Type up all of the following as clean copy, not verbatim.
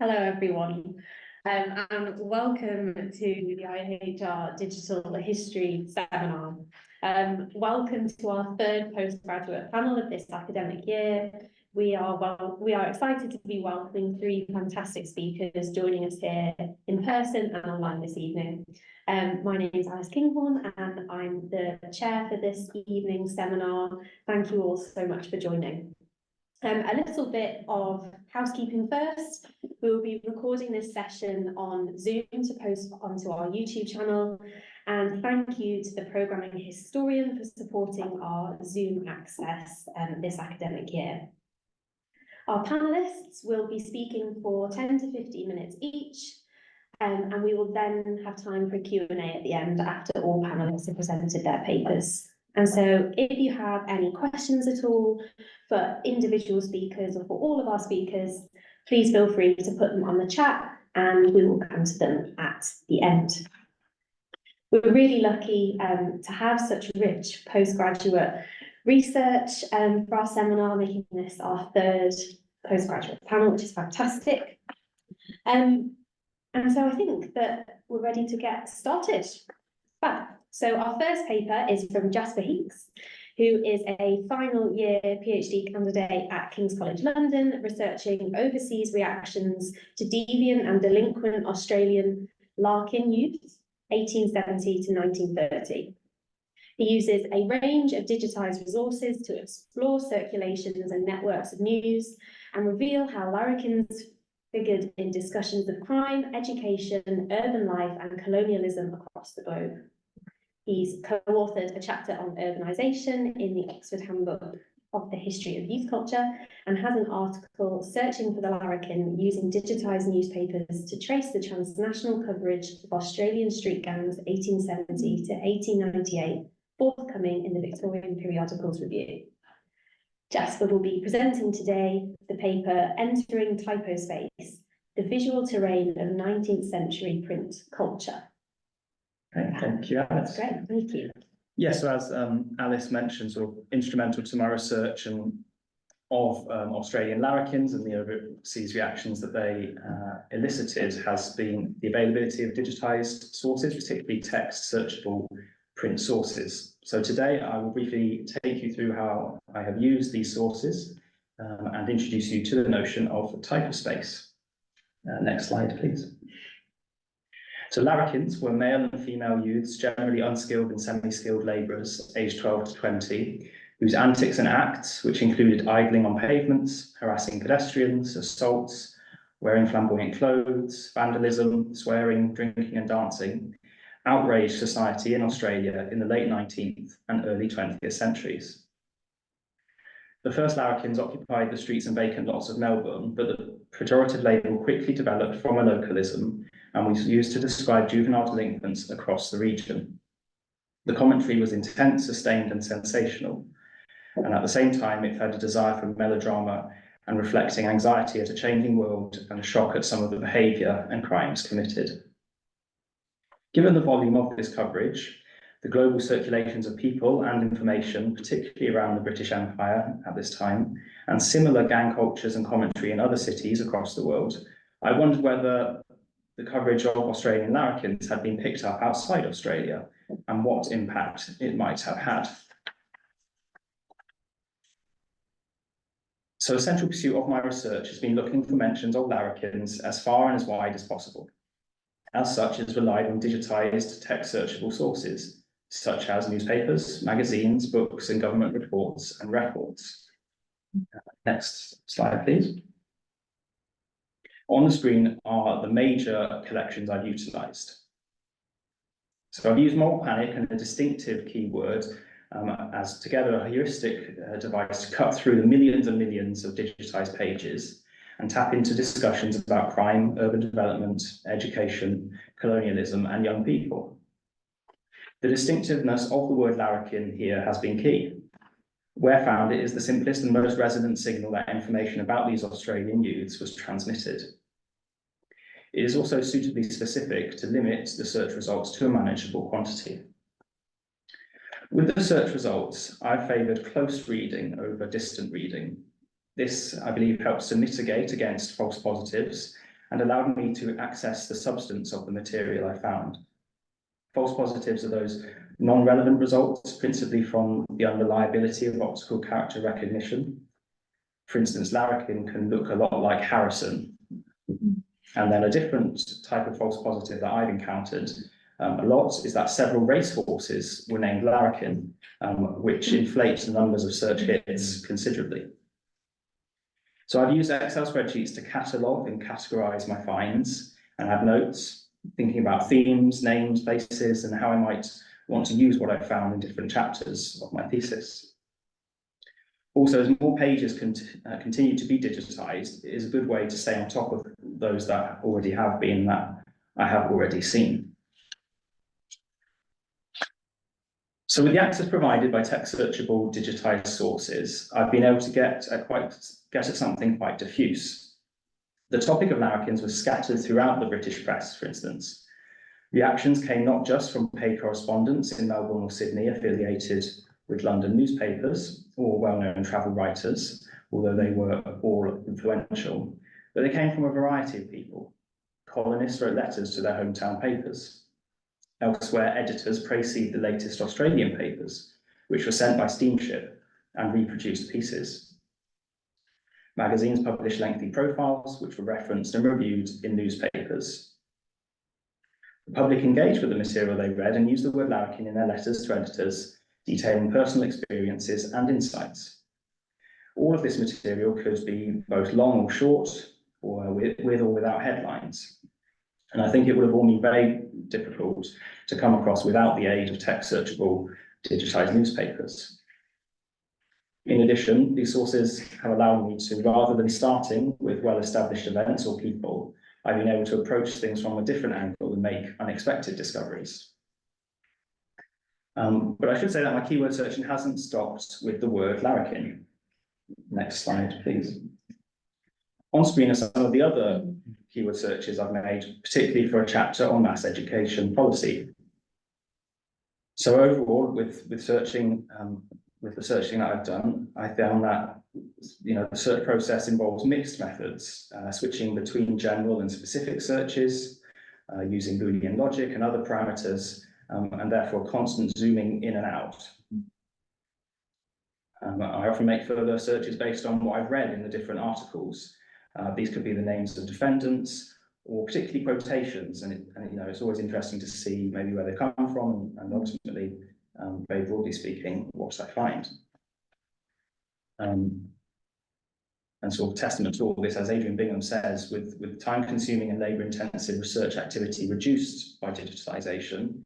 Hello, everyone, and welcome to the IHR Digital History Seminar. Welcome to our third postgraduate panel of this academic year. We are excited to be welcoming three fantastic speakers joining us here in person and online this evening. My name is Kinghorn, and I'm the chair for this evening's seminar. Thank you all so much for joining. A little bit of housekeeping first. We will be recording this session on Zoom to post onto our YouTube channel. And thank you to the programming historian for supporting our Zoom access this academic year. Our panelists will be speaking for 10 to 15 minutes each, and we will then have time for a Q&A at the end after all panelists have presented their papers. And so if you have any questions at all for individual speakers or for all of our speakers, please feel free to put them on the chat and we will answer them at the end. We're really lucky to have such rich postgraduate research for our seminar, making this our third postgraduate panel, which is fantastic. And so I think that we're ready to get started. So our first paper is from Jasper Heeks, who is a final year PhD candidate at King's College London, researching overseas reactions to deviant and delinquent Australian Larkin youth, 1870 to 1930. He uses a range of digitised resources to explore circulations and networks of news and reveal how larrikins figured in discussions of crime, education, urban life, and colonialism across the globe. He's co-authored a chapter on urbanisation in the Oxford Handbook of the History of Youth Culture and has an article searching for the larrikin using digitised newspapers to trace the transnational coverage of Australian street gangs 1870 to 1898, forthcoming in the Victorian Periodicals Review. Jasper will be presenting today the paper Entering Typospace, the Visual Terrain of 19th Century Print Culture. Okay, thank you, Alice. Great, thank you. Yes, so as Alice mentioned, sort of instrumental to my research and of Australian larrikins and the overseas reactions that they elicited has been the availability of digitised sources, particularly text-searchable print sources. So today I will briefly take you through how I have used these sources and introduce you to the notion of typospace. Next slide, please. So larrikins were male and female youths, generally unskilled and semi-skilled labourers, aged 12 to 20, whose antics and acts, which included idling on pavements, harassing pedestrians, assaults, wearing flamboyant clothes, vandalism, swearing, drinking and dancing, outraged society in Australia in the late 19th and early 20th centuries. The first larrikins occupied the streets and vacant lots of Melbourne, but the pejorative label quickly developed from a localism and was used to describe juvenile delinquents across the region. The commentary was intense, sustained and sensational, and at the same time it fed a desire for melodrama and reflecting anxiety at a changing world and a shock at some of the behaviour and crimes committed. Given the volume of this coverage, the global circulations of people and information, particularly around the British Empire at this time, and similar gang cultures and commentary in other cities across the world, I wondered whether the coverage of Australian larrikins had been picked up outside Australia and what impact it might have had. So a central pursuit of my research has been looking for mentions of larrikins as far and as wide as possible. As such, it has relied on digitised text-searchable sources, such as newspapers, magazines, books, and government reports and records. Next slide, please. On the screen are the major collections I've utilised. So I've used moral panic and a distinctive keyword as together a heuristic device to cut through the millions and millions of digitised pages and tap into discussions about crime, urban development, education, colonialism, and young people. The distinctiveness of the word larrikin here has been key. Where found, it is the simplest and most resonant signal that information about these Australian youths was transmitted. It is also suitably specific to limit the search results to a manageable quantity. With the search results, I've favoured close reading over distant reading. This, I believe, helps to mitigate against false positives and allowed me to access the substance of the material I found. False positives are those non-relevant results, principally from the unreliability of optical character recognition. For instance, larrikin can look a lot like Harrison. And then a different type of false positive that I've encountered a lot is that several racehorses were named larrikin, which inflates the numbers of search hits considerably. So I've used Excel spreadsheets to catalogue and categorise my finds and have notes, thinking about themes, names, places, and how I might want to use what I've found in different chapters of my thesis. Also, as more pages continue to be digitised, it is a good way to stay on top of those that already have been, that I have already seen. So with the access provided by text-searchable digitised sources, I've been able to get at something quite diffuse. The topic of larrikins was scattered throughout the British press, for instance. Reactions came not just from paid correspondents in Melbourne or Sydney affiliated with London newspapers or well-known travel writers, although they were all influential, but they came from a variety of people. Colonists wrote letters to their hometown papers. Elsewhere, editors praised the latest Australian papers, which were sent by steamship and reproduced pieces. Magazines published lengthy profiles, which were referenced and reviewed in newspapers. The public engaged with the material they read and used the word larrikin in their letters to editors, detailing personal experiences and insights. All of this material could be both long or short, or with or without headlines. And I think it would have all been very difficult to come across without the aid of text-searchable digitised newspapers. In addition, these sources have allowed me to, rather than starting with well-established events or people, I've been able to approach things from a different angle and make unexpected discoveries. But I should say that my keyword searching hasn't stopped with the word larrikin. Next slide, please. On screen are some of the other keyword searches I've made, particularly for a chapter on mass education policy. So overall, with the searching that I've done, I found that the search process involves mixed methods, switching between general and specific searches, using Boolean logic and other parameters, and therefore constant zooming in and out. I often make further searches based on what I've read in the different articles. These could be the names of defendants or particularly quotations, and it's always interesting to see maybe where they come from and ultimately, very broadly speaking, what I find. And sort of testament to all this, as Adrian Bingham says, with time-consuming and labour-intensive research activity reduced by digitisation,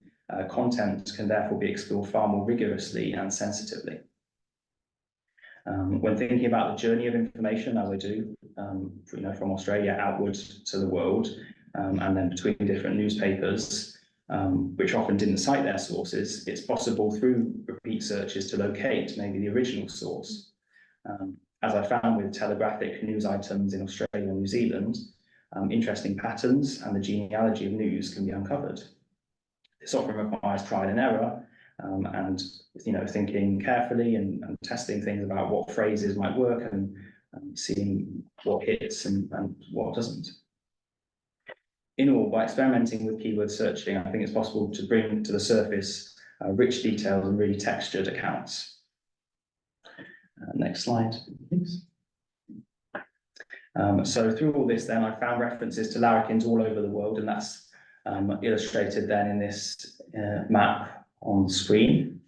content can therefore be explored far more rigorously and sensitively. When thinking about the journey of information, as I do, from Australia outwards to the world, and then between different newspapers, which often didn't cite their sources, it's possible through repeat searches to locate maybe the original source. As I found with telegraphic news items in Australia and New Zealand, interesting patterns and the genealogy of news can be uncovered. This often requires trial and error, and thinking carefully and testing things about what phrases might work and seeing what hits and what doesn't. In all, by experimenting with keyword searching, I think it's possible to bring to the surface rich details and really textured accounts. Next slide, please. So through all this then, I found references to larrikins all over the world, and that's illustrated then in this map on the screen.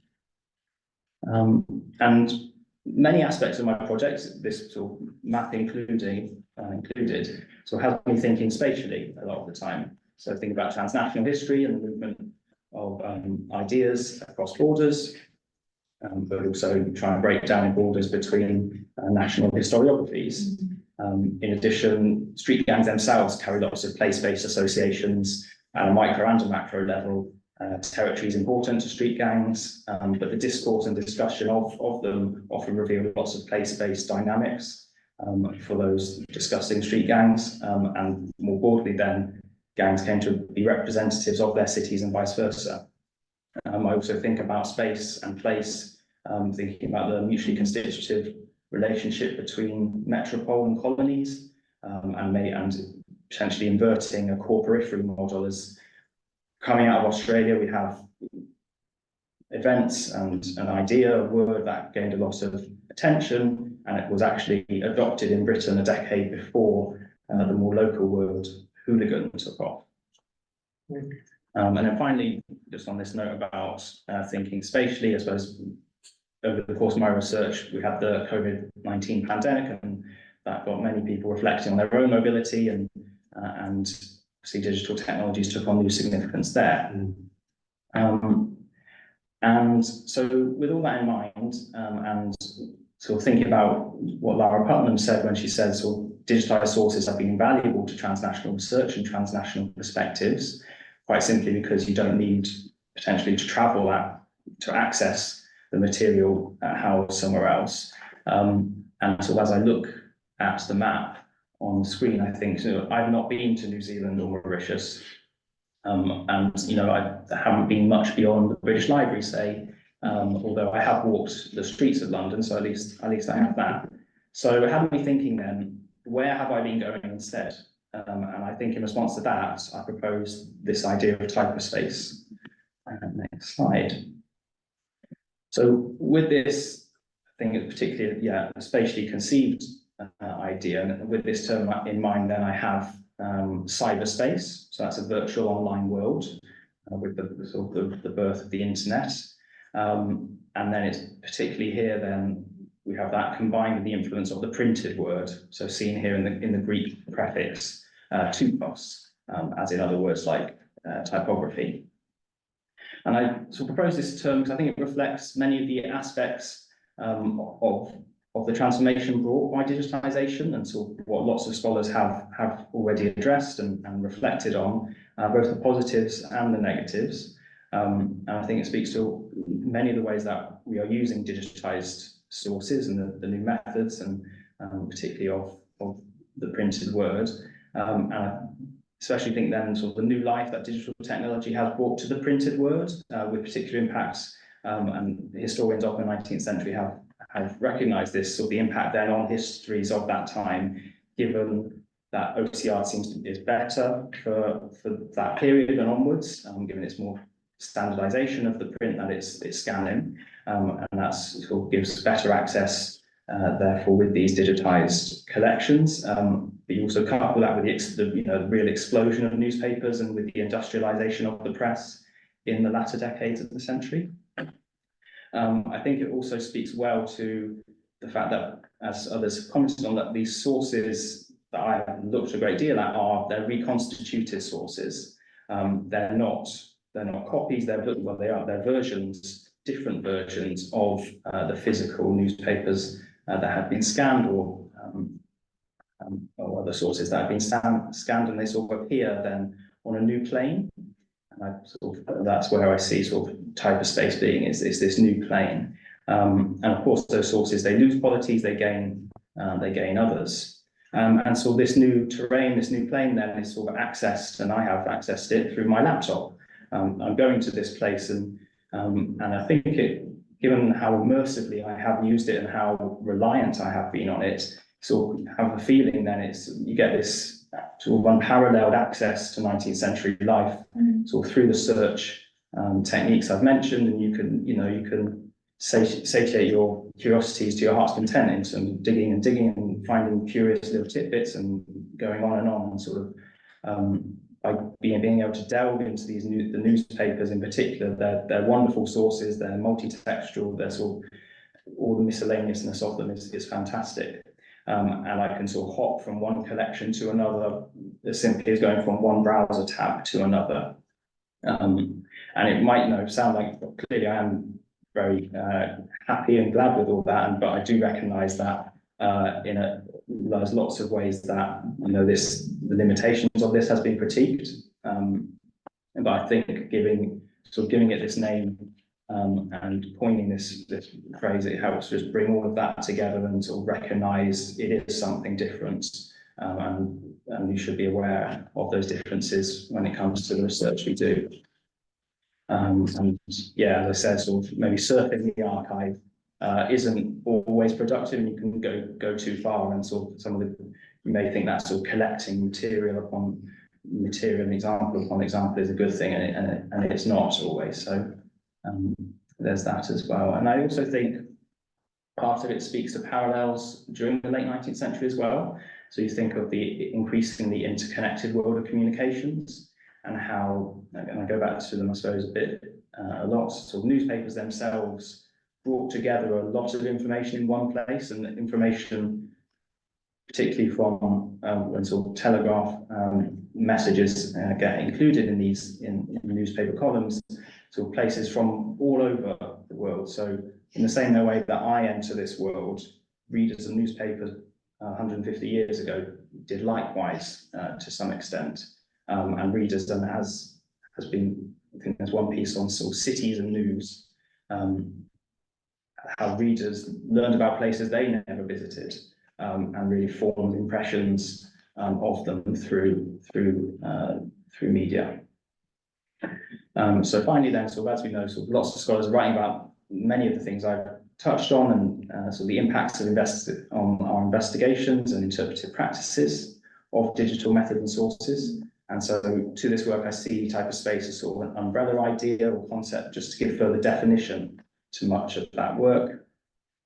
And many aspects of my project, this sort of map included, so has me thinking spatially a lot of the time. So think about transnational history and the movement of ideas across borders, but also try and break down borders between national historiographies. In addition, street gangs themselves carry lots of place-based associations at a micro and a macro level. Territory is important to street gangs, but the discourse and discussion of them often reveal lots of place-based dynamics for those discussing street gangs, and more broadly then, gangs came to be representatives of their cities and vice versa. I also think about space and place, thinking about the mutually constitutive relationship between metropole and colonies, and potentially inverting a core periphery model. As coming out of Australia, we have events and an idea, a word that gained a lot of attention, and it was actually adopted in Britain a decade before the more local word hooligan took off. And then finally, just on this note about thinking spatially, I suppose over the course of my research, we had the COVID-19 pandemic, and that got many people reflecting on their own mobility, and obviously digital technologies took on new significance there. And so with all that in mind, and sort of thinking about what Lara Putnam said when she said sort of digitized sources have been valuable to transnational research and transnational perspectives, quite simply because you don't need potentially to travel to access the material housed somewhere else. And so as I look at the map on the screen, I think, I've not been to New Zealand or Mauritius. And I haven't been much beyond the British Library, say, although I have walked the streets of London, so at least I have that. So it had me thinking then, where have I been going instead? And I think in response to that, I proposed this idea of Typospace. Next slide. So with this, I think it's particularly, a spatially conceived idea, and with this term in mind, then I have cyberspace. So that's a virtual online world with the birth of the internet. And then it's particularly here, then we have that combined with the influence of the printed word. So seen here in the Greek prefix, typos, as in other words like typography. And I sort of propose this term because I think it reflects many of the aspects of the transformation brought by digitization, and sort of what lots of scholars have already addressed and reflected on, both the positives and the negatives. And I think it speaks to many of the ways that we are using digitized sources and the new methods, and particularly of the printed word. And I especially think then sort of the new life that digital technology has brought to the printed word, with particular impacts, and historians of the 19th century have recognised this, sort of the impact then on histories of that time, given that OCR is better for that period and onwards, given its more standardization of the print that it's scanning, and that sort of gives better access, therefore, with these digitized collections. But you also couple that with the real explosion of newspapers and with the industrialization of the press in the latter decades of the century. I think it also speaks well to the fact that, as others have commented on, that these sources that I have looked a great deal at they're reconstituted sources. They're not copies. They're versions, different versions of the physical newspapers that have been scanned, or other sources that have been scanned, and they sort of appear then on a new plane. And that's where I see sort of Typospace being is this new plane. And of course, those sources, they lose qualities, they gain others. And so this new terrain, this new plane then is sort of accessed, and I have accessed it through my laptop. I'm going to this place, and I think given how immersively I have used it and how reliant I have been on it, sort of have a feeling then you get this sort of unparalleled access to 19th century life, sort of through the search techniques I've mentioned, and you can satiate your curiosities to your heart's content in terms of digging and finding curious little tidbits and going on, and sort of by being able to delve into the newspapers in particular. They're wonderful sources, they're multi-textual, they're sort of, all the miscellaneousness of them is fantastic. And I can sort of hop from one collection to another as simply as going from one browser tab to another. And it might sound like, clearly I am very happy and glad with all that, but I do recognise that there's lots of ways that the limitations of this has been critiqued. But I think giving it this name, and coining this phrase, it helps just bring all of that together and sort of recognise it is something different, and you should be aware of those differences when it comes to the research we do. And yeah, as I said, sort of maybe surfing the archive isn't always productive, and you can go too far, and sort of you may think that sort of collecting material upon material and example upon example is a good thing, and it's not always. So there's that as well. And I also think part of it speaks to parallels during the late 19th century as well. So you think of the increasingly interconnected world of communications, and how, and I go back to them, I suppose, a lot. So newspapers themselves brought together a lot of information in one place, and information, particularly from when sort of telegraph messages get included in these in newspaper columns, sort of places from all over the world. So in the same way that I enter this world, readers of newspapers 150 years ago did likewise to some extent, and readers, and has been, I think there's one piece on sort of cities and news, how readers learned about places they never visited, and really formed impressions of them through media. So finally then, so as we know, sort of lots of scholars are writing about many of the things I've touched on, and so the impacts of on our investigations and interpretive practices of digital methods and sources. And so to this work, I see Typospace as sort of an umbrella idea or concept, just to give further definition to much of that work.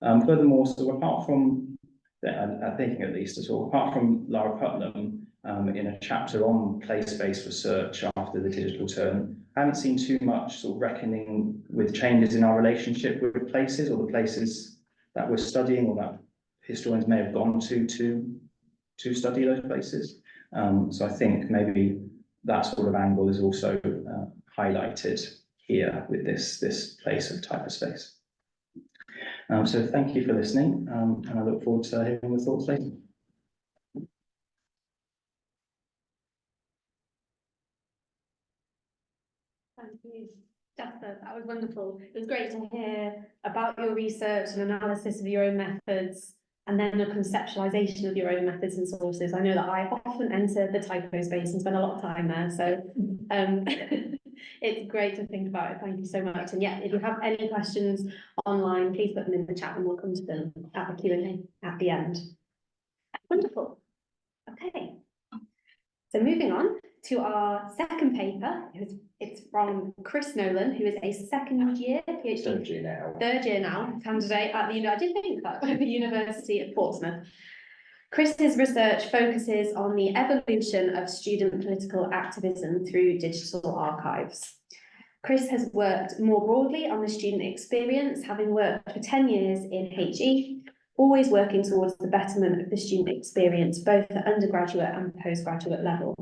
Furthermore, so apart from, I think at least, so apart from Lara Putnam in a chapter on place-based research after the digital turn, I haven't seen too much sort of reckoning with changes in our relationship with places, or the places that we're studying, or that historians may have gone to study those places. So I think maybe that sort of angle is also highlighted here with this place of Typospace. So thank you for listening, and I look forward to hearing your thoughts later. Thank you, Jasper. That was wonderful. It was great to hear about your research and analysis of your own methods, and then a conceptualization of your own methods and sources. I know that I often enter the Typospace and spend a lot of time there, so it's great to think about it. Thank you so much. And yeah, if you have any questions online, please put them in the chat and we'll come to them at the Q&A at the end. Wonderful. Okay. So moving on to our second paper, it's from Kris Nolan, who is a second year PhD. Third year now, candidate at the I did think that at the University of Portsmouth. Kris's research focuses on the evolution of student political activism through digital archives. Kris has worked more broadly on the student experience, having worked for 10 years in HE, always working towards the betterment of the student experience, both at undergraduate and postgraduate level.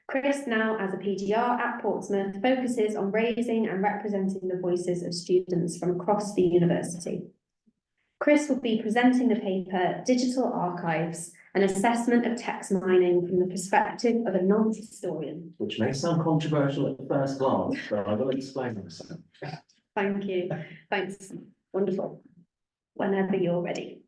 Kris, now as a PGR at Portsmouth, focuses on raising and representing the voices of students from across the university. Kris will be presenting the paper Digital Archives, an assessment of text mining from the perspective of a non-historian. Which may sound controversial at first glance, but I will explain myself. Thank you. Thanks. Wonderful. Whenever you're ready.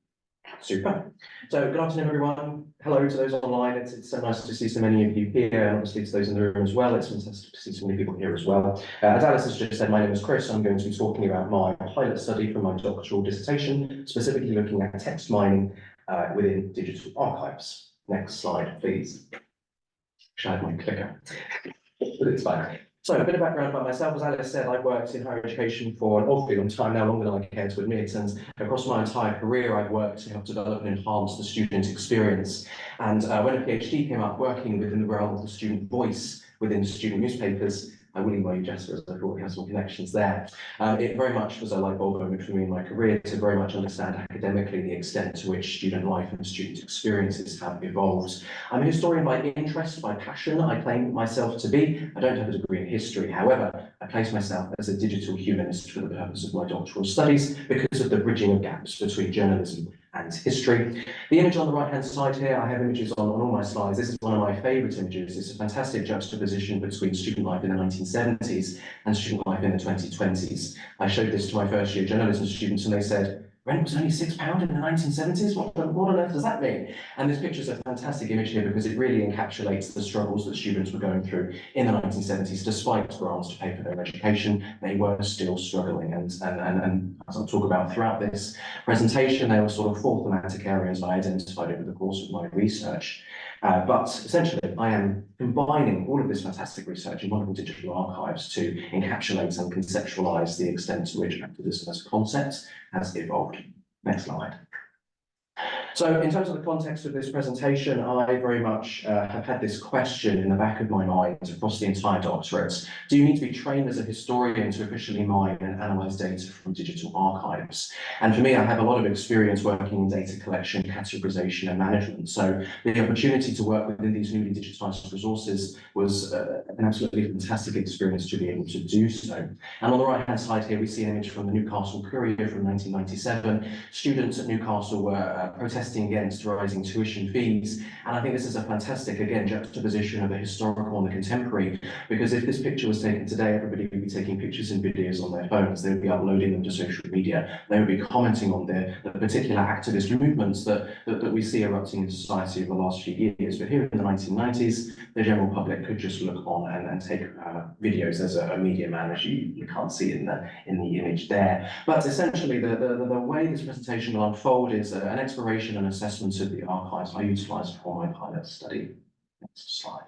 Super. So good afternoon, everyone. Hello to those online. It's so nice to see so many of you here, and obviously to those in the room as well. It's fantastic to see so many people here as well. As Alice has just said, my name is Kris. I'm going to be talking about my pilot study from my doctoral dissertation, specifically looking at text mining within digital archives. Next slide, please. Should I have my clicker? But it's fine. So a bit of background about myself. As Alice said, I've worked in higher education for an awfully long time now, longer than I care to admit, and across my entire career I've worked to help develop and enhance the student experience. And when a PhD came up, working within the realm of the student voice within student newspapers, I will email you, Jasper, as I thought we have some connections there. It very much was a light bulb moment for me in my career to very much understand academically the extent to which student life and student experiences have evolved. I'm a historian by interest, by passion, I claim myself to be. I don't have a degree in history. However, I place myself as a digital humanist for the purpose of my doctoral studies because of the bridging of gaps between journalism and history. The image on the right-hand side here, I have images on all my slides. This is one of my favourite images. It's a fantastic juxtaposition between student life in the 1970s and student life in the 2020s. I showed this to my first year journalism students and they said, rent was only £6 in the 1970s. What on earth does that mean? And this picture is a fantastic image here because it really encapsulates the struggles that students were going through in the 1970s. Despite grants to pay for their education, they were still struggling. And as I'll talk about throughout this presentation, there were sort of 4 thematic areas I identified over the course of my research. But essentially, I am combining all of this fantastic research in wonderful digital archives to encapsulate and conceptualize the extent to which activism as a concept has evolved. Next slide. So in terms of the context of this presentation, I very much have had this question in the back of my mind across the entire doctorate. Do you need to be trained as a historian to officially mine and analyze data from digital archives? And for me, I have a lot of experience working in data collection, categorization and management. So the opportunity to work within these newly digitized resources was an absolutely fantastic experience to be able to do so. And on the right-hand side here, we see an image from the Newcastle Courier from 1997. Students at Newcastle were protesting against rising tuition fees. And I think this is a fantastic, again, juxtaposition of the historical and the contemporary, because if this picture was taken today, everybody would be taking pictures and videos on their phones. They would be uploading them to social media. They would be commenting on the particular activist movements that we see erupting in society over the last few years. But here in the 1990s, the general public could just look on and take videos. There's a media man, as you can't see in the image there. But essentially, the way this presentation will unfold is an exploration and assessment of the archives I utilised for my pilot study. Next slide.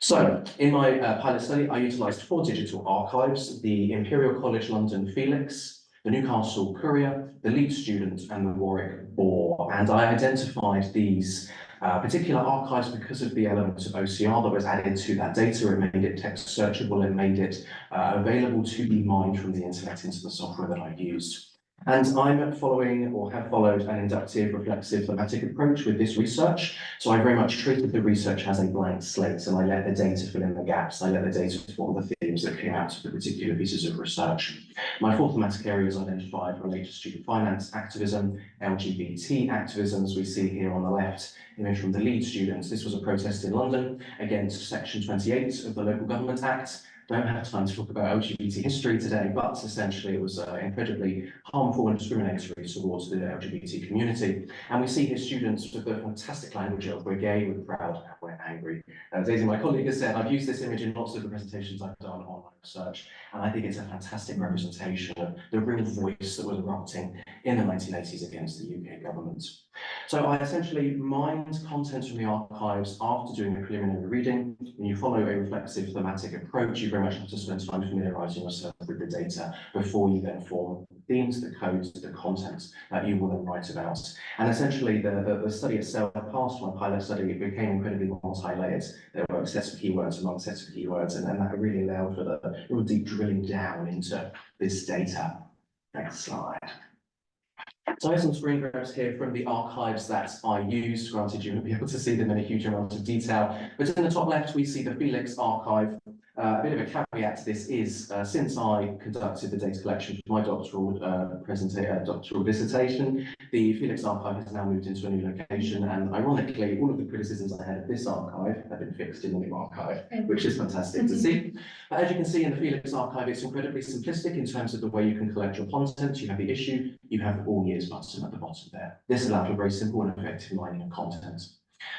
So, in my pilot study, I utilised 4 digital archives: the Imperial College London Felix, the Newcastle Courier, the Leeds Student, and the Warwick Boar. And I identified these particular archives because of the element of OCR that was added to that data. It made it text searchable, it made it available to be mined from the internet into the software that I used. And I'm following, or have followed, an inductive, reflexive, thematic approach with this research. So I very much treated the research as a blank slate, and I let the data fill in the gaps. I let the data form the themes that came out of the particular pieces of research. My 4 thematic areas identified relate to student finance activism, LGBT activism, as we see here on the left, image from the Leeds students. This was a protest in London against Section 28 of the Local Government Act. Don't have time to talk about LGBT history today, but essentially it was incredibly harmful and discriminatory towards the LGBT community. And we see here students with the fantastic language of "we're gay, we're proud, and we're angry." Daisy, my colleague, has said, I've used this image in lots of the presentations I've done on my research, and I think it's a fantastic representation of the real voice that was erupting in the 1980s against the UK government. So I essentially mined content from the archives after doing a preliminary reading. When you follow a reflexive thematic approach, you very much have to spend time familiarising yourself with the data before you then form the themes, the codes, the content that you will then write about. And essentially the study itself passed my pilot study. It became incredibly multi-layered. There were sets of keywords among sets of keywords, and that really allowed for the real deep drilling down into this data. Next slide. So I have some screen grabs here from the archives that I used. Granted, you won't be able to see them in a huge amount of detail, but in the top left, we see the Felix archive. A bit of a caveat to this is, since I conducted the data collection for my doctoral dissertation, the Felix archive has now moved into a new location, and ironically, all of the criticisms I had of this archive have been fixed in the new archive, which is fantastic to see. But as you can see in the Felix archive, it's incredibly simplistic in terms of the way you can collect your content. You have the issue, you have the all years button at the bottom there. This allowed for very simple and effective mining of content.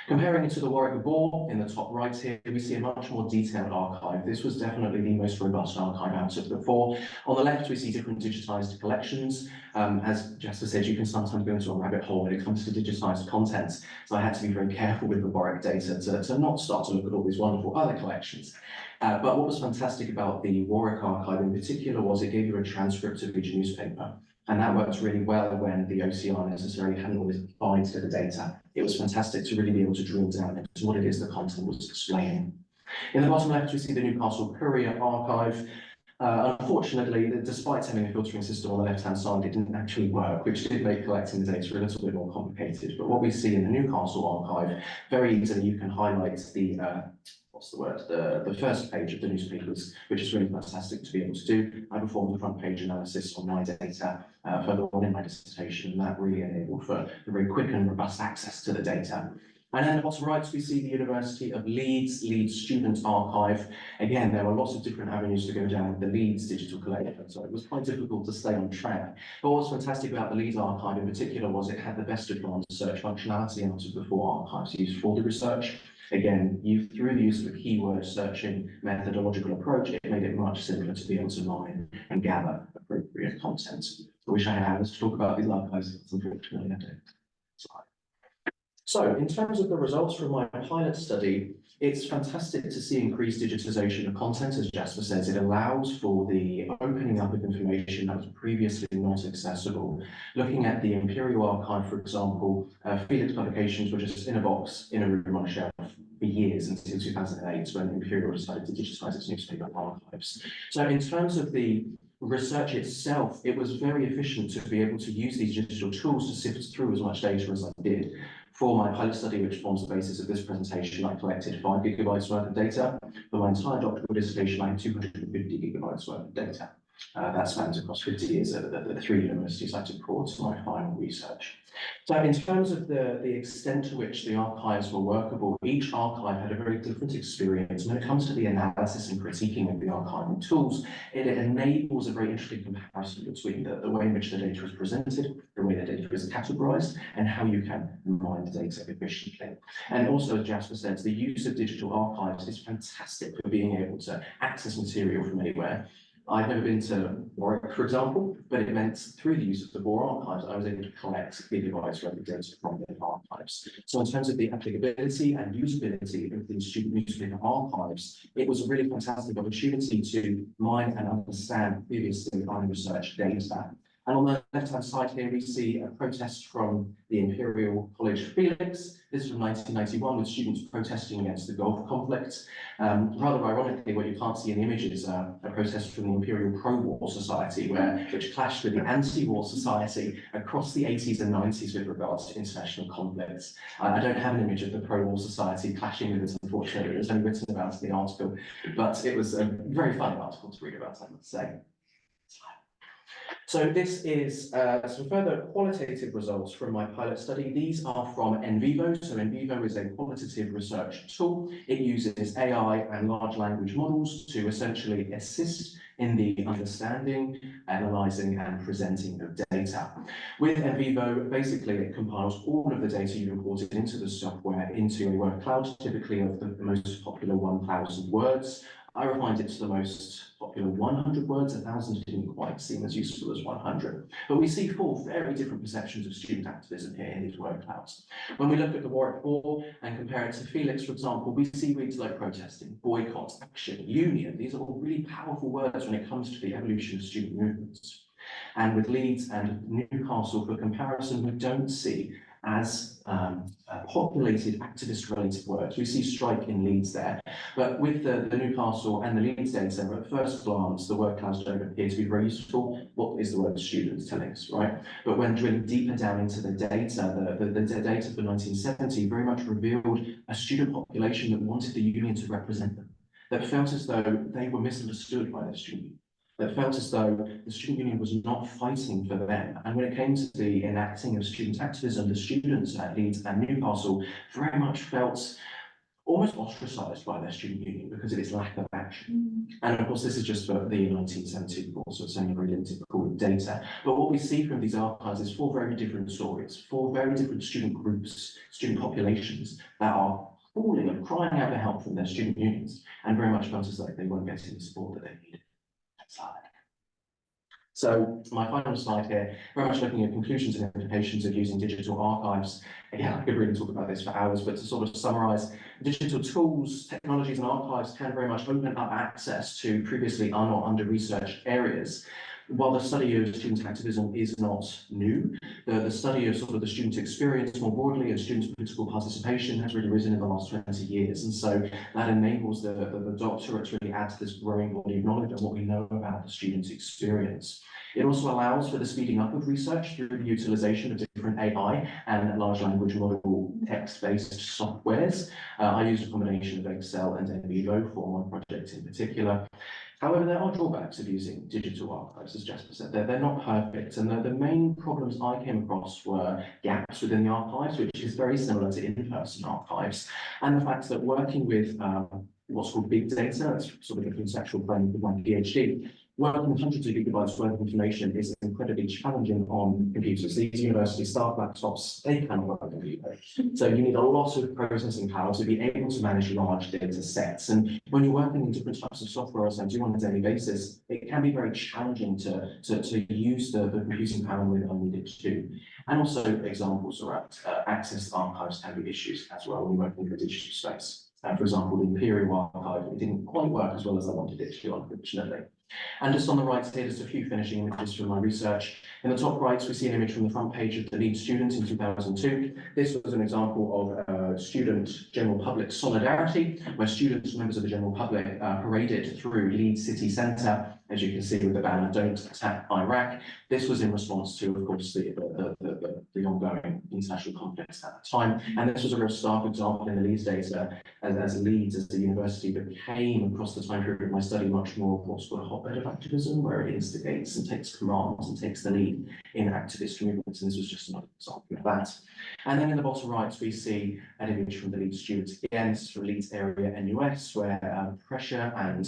Comparing it to the Warwick Boar in the top right here, we see a much more detailed archive. This was definitely the most robust archive out of the 4. On the left, we see different digitised collections. As Jasper said, you can sometimes go into a rabbit hole when it comes to digitised content. So I had to be very careful with the Warwick data to not start to look at all these wonderful other collections. But what was fantastic about the Warwick archive in particular was it gave you a transcript of each newspaper. And that works really well when the OCR necessarily hadn't always applied to the data. It was fantastic to really be able to drill down into what it is the content was explaining. In the bottom left, we see the Newcastle Courier archive. Unfortunately, despite having a filtering system on the left-hand side, it didn't actually work, which did make collecting the data a little bit more complicated. But what we see in the Newcastle archive, very easily you can highlight the the first page of the newspapers, which is really fantastic to be able to do. I performed the front page analysis on my data further on in my dissertation, and that really enabled for a very quick and robust access to the data. And then on the bottom right, we see the University of Leeds Student Archive. Again, there were lots of different avenues to go down with the Leeds digital collection, so it was quite difficult to stay on track. But what was fantastic about the Leeds archive in particular was it had the best advanced search functionality out of the 4 archives used for the research. Again, through the use of a keyword searching methodological approach, it made it much simpler to be able to mine and gather appropriate content. I wish I had hours to talk about these archives, but unfortunately I don't. So in terms of the results from my pilot study, it's fantastic to see increased digitisation of content. As Jasper says, it allows for the opening up of information that was previously not accessible. Looking at the Imperial Archive, for example, Felix publications were just in a box in a room on a shelf for years until 2008, when Imperial decided to digitise its newspaper archives. So in terms of the research itself, it was very efficient to be able to use these digital tools to sift through as much data as I did. For my pilot study, which forms the basis of this presentation, I collected 5 gigabytes worth of data. For my entire doctoral dissertation, I had 250 gigabytes worth of data. That spans across 50 years at the 3 universities I took forward to my final research. So in terms of the extent to which the archives were workable, each archive had a very different experience. When it comes to the analysis and critiquing of the archival tools, it enables a very interesting comparison between the way in which the data is presented, the way the data is categorized, and how you can mine the data efficiently. And also, as Jasper said, the use of digital archives is fantastic for being able to access material from anywhere. I've never been to Warwick, for example, but it meant through the use of the Bohr archives, I was able to collect gigabytes worth of data from the archives. So in terms of the applicability and usability of the student newspaper archives, it was a really fantastic opportunity to mine and understand previously unresearched data. And on the left-hand side here, we see a protest from the Imperial College Felix. This is from 1991, with students protesting against the Gulf conflict. Rather ironically, what you can't see in the image is a protest from the Imperial Pro-War Society, which clashed with the Anti-War Society across the 80s and 90s with regards to international conflicts. I don't have an image of the Pro-War Society clashing with it, unfortunately. It was only written about in the article, but it was a very funny article to read about, I must say. So this is some further qualitative results from my pilot study. These are from NVivo. So NVivo is a qualitative research tool. It uses AI and large language models to essentially assist in the understanding, analysing and presenting of data. With NVivo, basically it compiles all of the data you imported into the software into a word cloud, typically of the most popular 1,000 words. I refined it to the most popular 100 words. 1,000 didn't quite seem as useful as 100. But we see 4 very different perceptions of student activism here in these word clouds. When we look at the Warwick 4 and compare it to Felix, for example, we see words like protesting, boycott, action, union. These are all really powerful words when it comes to the evolution of student movements. And with Leeds and Newcastle, for comparison, we don't see as populated activist-related words. We see strike in Leeds there, but with the Newcastle and the Leeds data, at first glance, the word clouds don't appear to be very useful. What is the word students telling us, right? But when drilling deeper down into the data, the data for 1970 very much revealed a student population that wanted the union to represent them, that felt as though they were misunderstood by their student, that felt as though the student union was not fighting for them. And when it came to the enacting of student activism, the students at Leeds and Newcastle very much felt almost ostracised by their student union because of its lack of action. And of course, this is just for the 1970 report, so it's only very limited pool of data. But what we see from these archives is 4 very different stories, 4 very different student groups, student populations that are calling and crying out for help from their student unions, and very much felt as though they weren't getting the support that they needed. So my final slide here, very much looking at conclusions and implications of using digital archives. Again, I could really talk about this for hours, but to sort of summarize, digital tools, technologies and archives can very much open up access to previously or under-researched areas. While the study of student activism is not new, the study of sort of the student experience more broadly and student political participation has really risen in the last 20 years. And so that enables the doctorate to really add to this growing body of knowledge on what we know about the student experience. It also allows for the speeding up of research through the utilization of different AI and large language model text-based softwares. I used a combination of Excel and NVivo for my project in particular. However, there are drawbacks of using digital archives, as Jasper said. They're not perfect, and the main problems I came across were gaps within the archives, which is very similar to in-person archives, and the fact that working with what's called big data, that's sort of a conceptual frame with my PhD, working with hundreds of gigabytes worth of information is incredibly challenging on computers. These university staff laptops, they cannot work on computers. So you need a lot of processing power to be able to manage large data sets. And when you're working in different types of software, as I do on a daily basis, it can be very challenging to use the computing power when you need it to. And also examples around access to archives can be issues as well when working in the digital space. For example, the Imperial Archive, it didn't quite work as well as I wanted it to, unfortunately. And just on the right here, just a few finishing images from my research. In the top right, we see an image from the front page of the Leeds student in 2002. This was an example of student general public solidarity, where students, members of the general public, paraded through Leeds city centre, as you can see with the banner, "Don't Attack Iraq." This was in response to, of course, the ongoing international conflicts at the time. And this was a real stark example in the Leeds data, as Leeds, as the university, became, across the time period of my study, much more of what's called a hotbed of activism, where it instigates and takes commands and takes the lead in activist movements. And this was just another example of that. And then in the bottom right, we see an image from the Leeds students again. This is from Leeds area NUS, where pressure and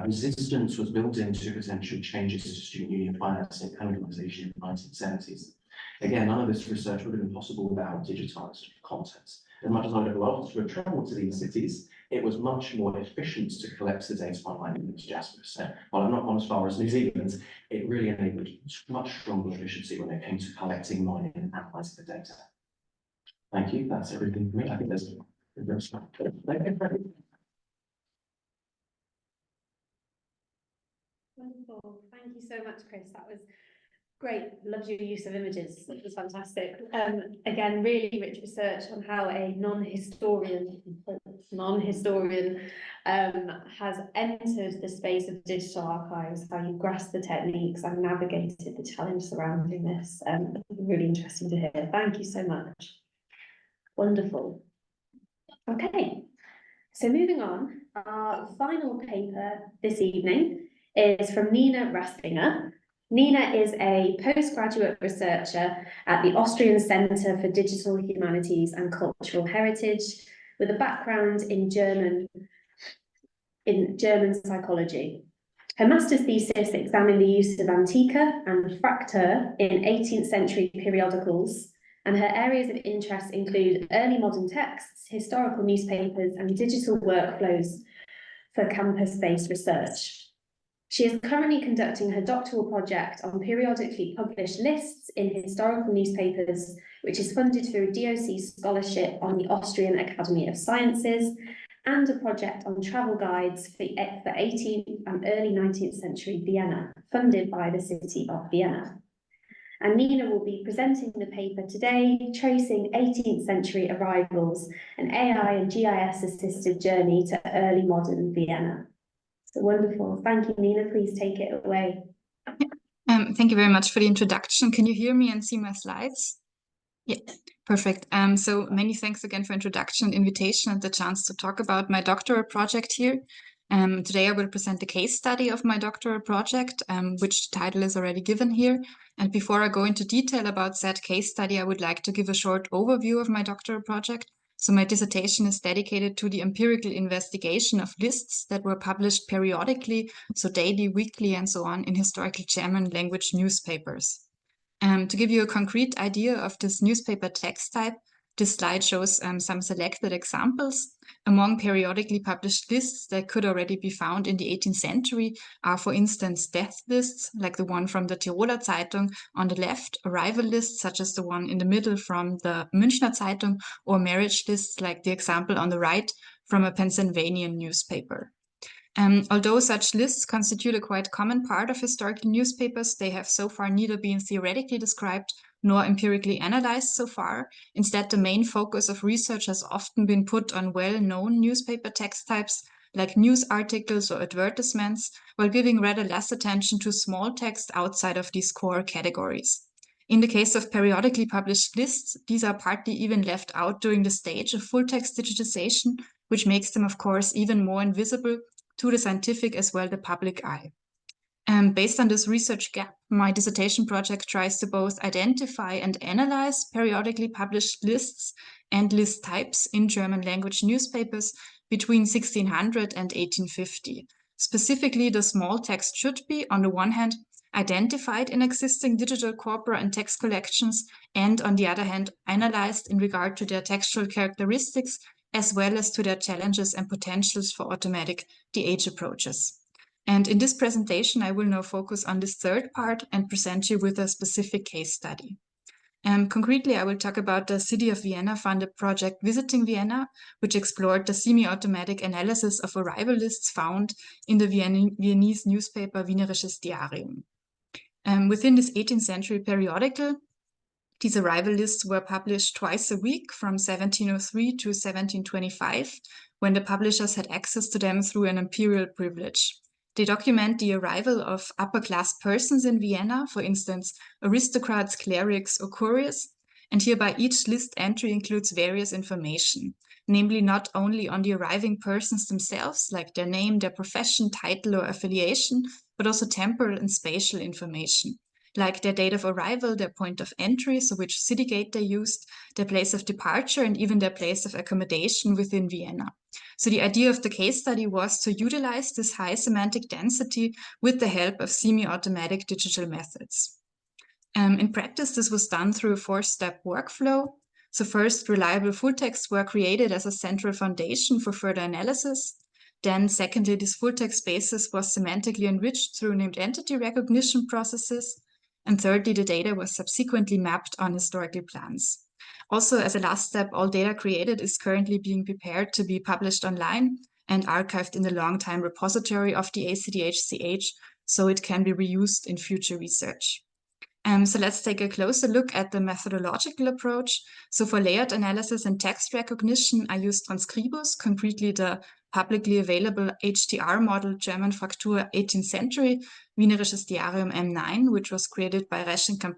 resistance was building to potential changes to student union financing and organisation in the 1970s. Again, none of this research would have been possible without digitised content. As much as I would have loved to have travelled to these cities, it was much more efficient to collect the data online, as Jasper said. While I've not gone as far as New Zealand, it really enabled much stronger efficiency when it came to collecting, mining, and analysing the data. Thank you. That's everything for me. I think there's Wonderful. Thank you so much, Kris. That was great. Loved your use of images. It was fantastic. Again, really rich research on how a non-historian has entered the space of digital archives, how you grasped the techniques and navigated the challenge surrounding this. Really interesting to hear. Thank you so much. Wonderful. Okay, so moving on, our final paper this evening is from Nina Rastinger. Nina is a postgraduate researcher at the Austrian Centre for Digital Humanities and Cultural Heritage, with a background in German psychology. Her master's thesis examined the use of Antiqua and Fraktur in 18th century periodicals, and her areas of interest include early modern texts, historical newspapers, and digital workflows for campus-based research. She is currently conducting her doctoral project on periodically published lists in historical newspapers, which is funded through a DOC scholarship on the Austrian Academy of Sciences, and a project on travel guides for 18th and early 19th century Vienna, funded by the city of Vienna. And Nina will be presenting the paper today, Tracing 18th Century Arrivals, an AI and GIS-assisted journey to early modern Vienna. So wonderful. Thank you, Nina. Please take it away. Thank you very much for the introduction. Can you hear me and see my slides? Yeah, perfect. So many thanks again for introduction and invitation and the chance to talk about my doctoral project here. Today I will present the case study of my doctoral project, which the title is already given here. And before I go into detail about said case study, I would like to give a short overview of my doctoral project. So my dissertation is dedicated to the empirical investigation of lists that were published periodically, so daily, weekly, and so on, in historical German language newspapers. To give you a concrete idea of this newspaper text type, this slide shows some selected examples. Among periodically published lists that could already be found in the 18th century are, for instance, death lists, like the one from the Tiroler Zeitung on the left, arrival lists, such as the one in the middle from the Münchner Zeitung, or marriage lists, like the example on the right from a Pennsylvanian newspaper. Although such lists constitute a quite common part of historical newspapers, they have so far neither been theoretically described nor empirically analyzed so far. Instead, the main focus of research has often been put on well-known newspaper text types like news articles or advertisements, while giving rather less attention to small text outside of these core categories. In the case of periodically published lists, these are partly even left out during the stage of full-text digitization, which makes them, of course, even more invisible to the scientific as well the public eye. Based on this research gap, my dissertation project tries to both identify and analyze periodically published lists and list types in German language newspapers between 1600 and 1850. Specifically, the small text should be, on the one hand, identified in existing digital corpora and text collections, and on the other hand, analyzed in regard to their textual characteristics, as well as to their challenges and potentials for automatic de-age approaches. And in this presentation, I will now focus on this third part and present you with a specific case study. Concretely, I will talk about the City of Vienna funded project Visiting Vienna, which explored the semi-automatic analysis of arrival lists found in the Viennese newspaper Wienerisches Diarium. Within this 18th century periodical, these arrival lists were published twice a week from 1703 to 1725, when the publishers had access to them through an imperial privilege. They document the arrival of upper-class persons in Vienna, for instance, aristocrats, clerics, or couriers, and hereby each list entry includes various information, namely not only on the arriving persons themselves, like their name, their profession, title, or affiliation, but also temporal and spatial information, like their date of arrival, their point of entry, so which city gate they used, their place of departure, and even their place of accommodation within Vienna. So the idea of the case study was to utilize this high semantic density with the help of semi-automatic digital methods. In practice, this was done through a 4-step workflow. So first, reliable full texts were created as a central foundation for further analysis. Then secondly, this full text basis was semantically enriched through named entity recognition processes. And thirdly, the data was subsequently mapped on historical plans. Also, as a last step, all data created is currently being prepared to be published online and archived in the long-time repository of the ACDHCH, so it can be reused in future research. So let's take a closer look at the methodological approach. So for layout analysis and text recognition, I used Transcribus, concretely the publicly available HTR model German Fraktur 18th century, Wienerisches Diarium M9, which was created by Rastinger.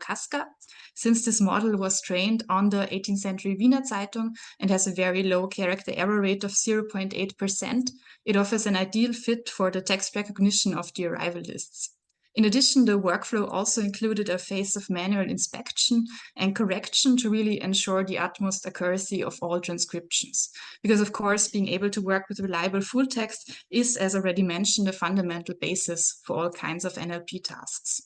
Since this model was trained on the 18th century Wiener Zeitung and has a very low character error rate of 0.8%, it offers an ideal fit for the text recognition of the arrival lists. In addition, the workflow also included a phase of manual inspection and correction to really ensure the utmost accuracy of all transcriptions. Because of course, being able to work with reliable full text is, as already mentioned, a fundamental basis for all kinds of NLP tasks.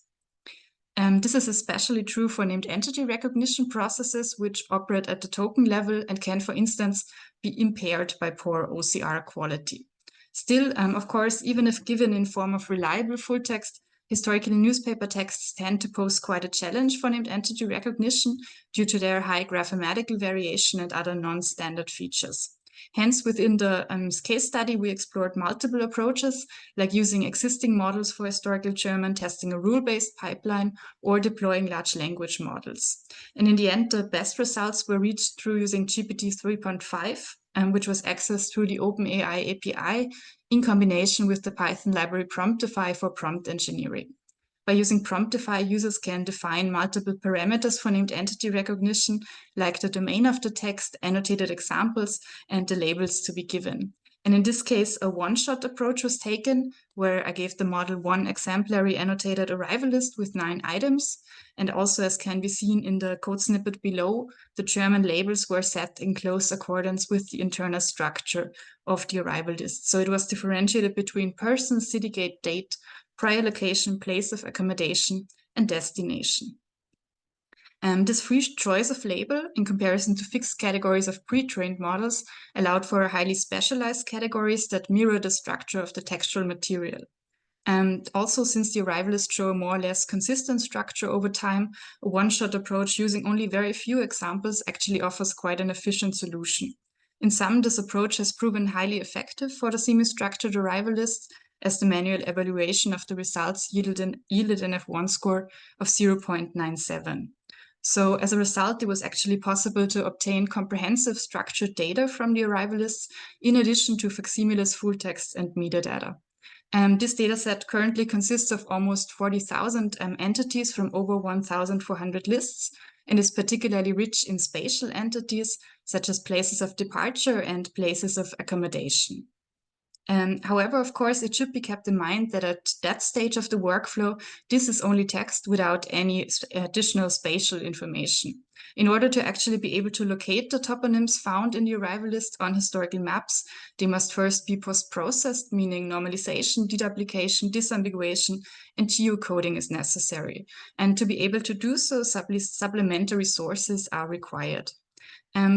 This is especially true for named entity recognition processes, which operate at the token level and can, for instance, be impaired by poor OCR quality. Still, of course, even if given in form of reliable full text, historically newspaper texts tend to pose quite a challenge for named entity recognition due to their high grammatical variation and other non-standard features. Hence, within the case study, we explored multiple approaches, like using existing models for historical German, testing a rule-based pipeline, or deploying large language models. And in the end, the best results were reached through using GPT 3.5, which was accessed through the OpenAI API in combination with the Python library Promptify for prompt engineering. By using Promptify, users can define multiple parameters for named entity recognition, like the domain of the text, annotated examples, and the labels to be given. And in this case, a one-shot approach was taken, where I gave the model one exemplary annotated arrival list with 9 items. And also, as can be seen in the code snippet below, the German labels were set in close accordance with the internal structure of the arrival list. So it was differentiated between person, city gate, date, prior location, place of accommodation, and destination. This free choice of label, in comparison to fixed categories of pre-trained models, allowed for highly specialized categories that mirror the structure of the textual material. And also, since the arrival lists show a more or less consistent structure over time, a one-shot approach using only very few examples actually offers quite an efficient solution. In sum, this approach has proven highly effective for the semi-structured arrival lists, as the manual evaluation of the results yielded an F1 score of 0.97. So as a result, it was actually possible to obtain comprehensive structured data from the arrival lists, in addition to facsimiles, full text, and metadata. This dataset currently consists of almost 40,000 entities from over 1,400 lists, and is particularly rich in spatial entities, such as places of departure and places of accommodation. However, of course, it should be kept in mind that at that stage of the workflow, this is only text without any additional spatial information. In order to actually be able to locate the toponyms found in the arrival list on historical maps, they must first be post-processed, meaning normalization, deduplication, disambiguation, and geocoding is necessary. And to be able to do so, supplementary sources are required.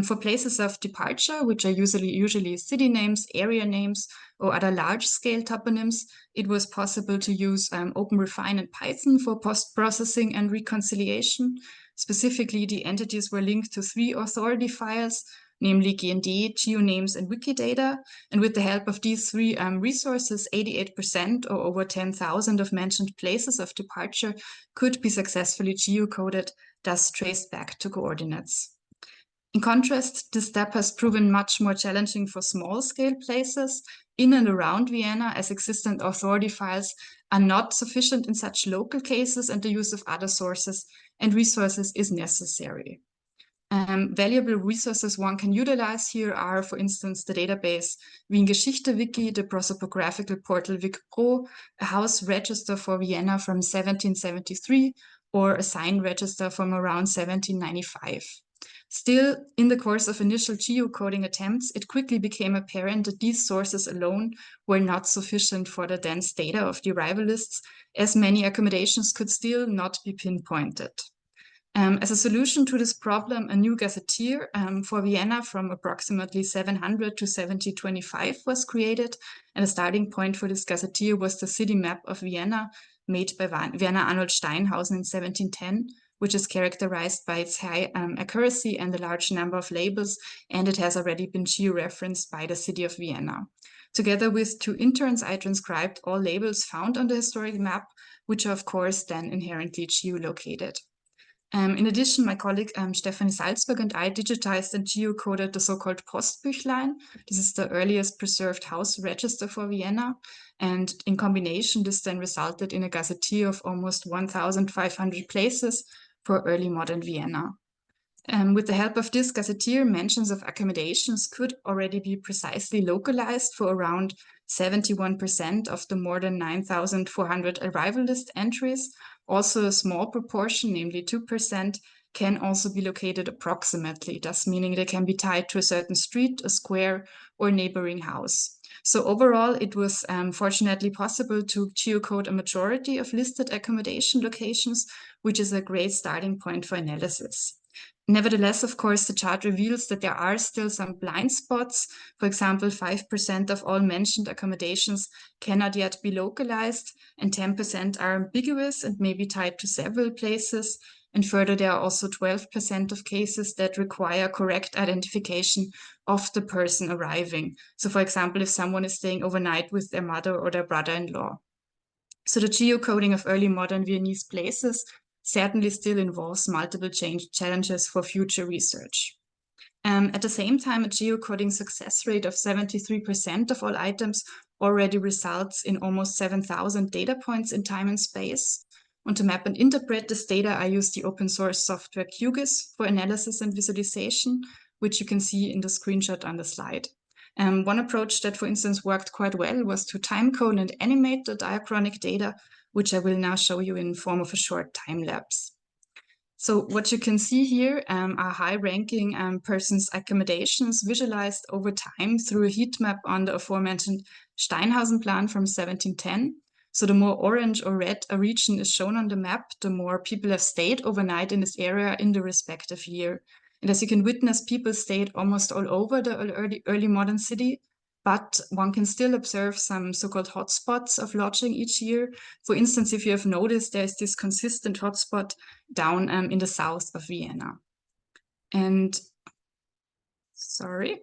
For places of departure, which are usually city names, area names, or other large-scale toponyms, it was possible to use OpenRefine and Python for post-processing and reconciliation. Specifically, the entities were linked to 3 authority files, namely GND, GeoNames, and Wikidata. And with the help of these 3 resources, 88% or over 10,000 of mentioned places of departure could be successfully geocoded, thus traced back to coordinates. In contrast, this step has proven much more challenging for small-scale places in and around Vienna, as existent authority files are not sufficient in such local cases, and the use of other sources and resources is necessary. Valuable resources one can utilize here are, for instance, the database Wien Geschichte Wiki, the prosopographical portal WikPro, a house register for Vienna from 1773, or a sign register from around 1795. Still, in the course of initial geocoding attempts, it quickly became apparent that these sources alone were not sufficient for the dense data of the arrival lists, as many accommodations could still not be pinpointed. As a solution to this problem, a new gazetteer for Vienna from approximately 700 to 1725 was created, and a starting point for this gazetteer was the city map of Vienna, made by Werner Arnold Steinhausen in 1710, which is characterized by its high accuracy and a large number of labels, and it has already been georeferenced by the city of Vienna. Together with 2 interns, I transcribed all labels found on the historic map, which are of course then inherently geolocated. In addition, my colleague Stefanie Salzberg and I digitized and geocoded the so-called Postbüchlein. This is the earliest preserved house register for Vienna. And in combination, this then resulted in a gazetteer of almost 1,500 places for early modern Vienna. With the help of this gazetteer, mentions of accommodations could already be precisely localized for around 71% of the more than 9,400 arrival list entries. Also, a small proportion, namely 2%, can also be located approximately, thus meaning they can be tied to a certain street, a square, or neighboring house. So overall, it was fortunately possible to geocode a majority of listed accommodation locations, which is a great starting point for analysis. Nevertheless, of course, the chart reveals that there are still some blind spots. For example, 5% of all mentioned accommodations cannot yet be localized, and 10% are ambiguous and may be tied to several places. And further, there are also 12% of cases that require correct identification of the person arriving. So, for example, if someone is staying overnight with their mother or their brother-in-law. So the geocoding of early modern Viennese places certainly still involves multiple challenges for future research. At the same time, a geocoding success rate of 73% of all items already results in almost 7,000 data points in time and space. And to map and interpret this data, I use the open source software QGIS for analysis and visualization, which you can see in the screenshot on the slide. One approach that, for instance, worked quite well was to timecode and animate the diachronic data, which I will now show you in form of a short time lapse. So what you can see here are high-ranking persons' accommodations visualized over time through a heat map on the aforementioned Steinhausen plan from 1710. So the more orange or red a region is shown on the map, the more people have stayed overnight in this area in the respective year. And as you can witness, people stayed almost all over the early modern city, but one can still observe some so-called hotspots of lodging each year. For instance, if you have noticed, there's this consistent hotspot down in the south of Vienna. And sorry.